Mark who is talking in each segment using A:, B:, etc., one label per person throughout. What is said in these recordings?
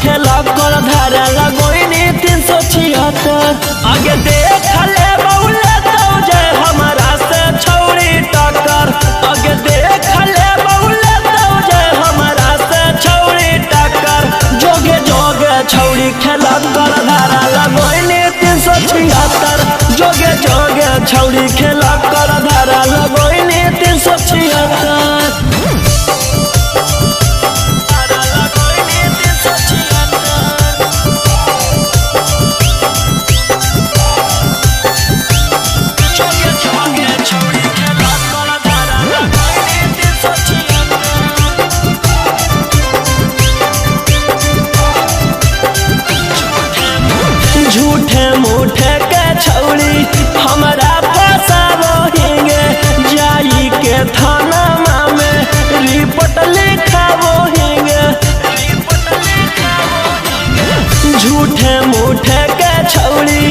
A: खेला कर धारा लगोइनी 376। आगे देख ले बउले तो जे हमारा से छौड़ी टक्कर। आगे देख ले बउले तो जे हमारा से छौड़ी टक्कर। जोगे जोगे छौड़ी खेला कर धारा लगोइनी 376। जोगे जोगे छौड़ी खेला कर धारा लगोइनी 376। झूठे मूठे के छौड़ी हमारा फसावो हिंगे। जाई के थाना में रिपोर्ट लिखावो हिंगे। झूठे मूठे के छौड़ी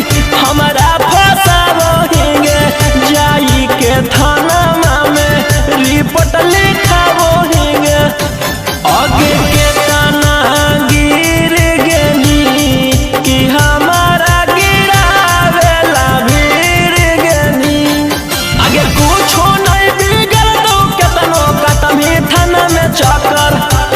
A: हमारा फसावो हिंगे। जाई के थाना में रिपोर्ट लिखावो हिंगे। आगे के तना गिर गेली कि हमारा गिरावेला भीड़ गेली। आगे कुछो नहीं बिगड़ दो केतनो कटमी थाना में चक्कर।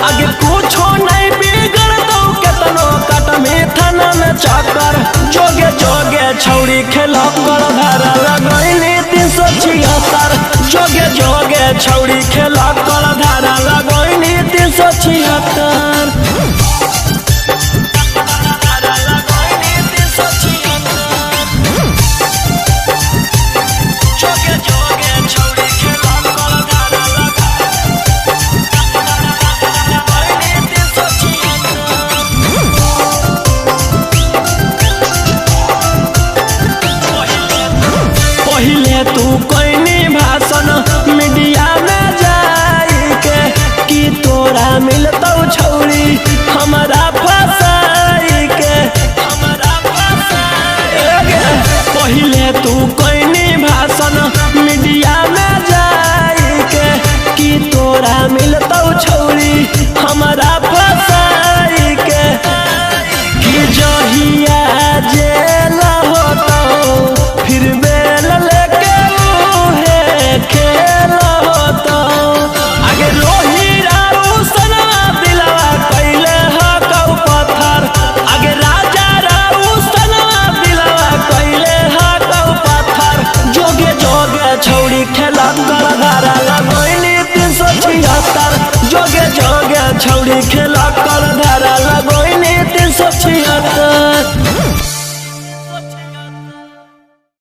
A: आगे कुछो नहीं बिगड़ दो केतनो कटमी थाना में चक्कर। जोगे जोगे छौड़ी खेला कर धारा लगोइनी 376। जोगे जोगे छौड़ी खेला कर धारा लगोइनी 376। पहिले तू कोइनी भाषण मीडिया में जाई के कि तोरा मिलतौ छौड़ी हमारा फसाई के। पहिले तू कोइनी भाषण मीडिया में जाई के कि तोरा मिलतौ छौड़ी हमारा फसाई के। कि जहिया जेल होतौ फिर बेल लेके उहे खेल होतौ। आगे रोहिरा उसनवा दिलवा कैले हकौ पत्थर। आगे राजा उसनवा दिलवा कैले हकौ पत्थर। जोगे जोगे छौड़ी खेला कर धारा लगोइनी 376। जोगे जोगे छौड़ी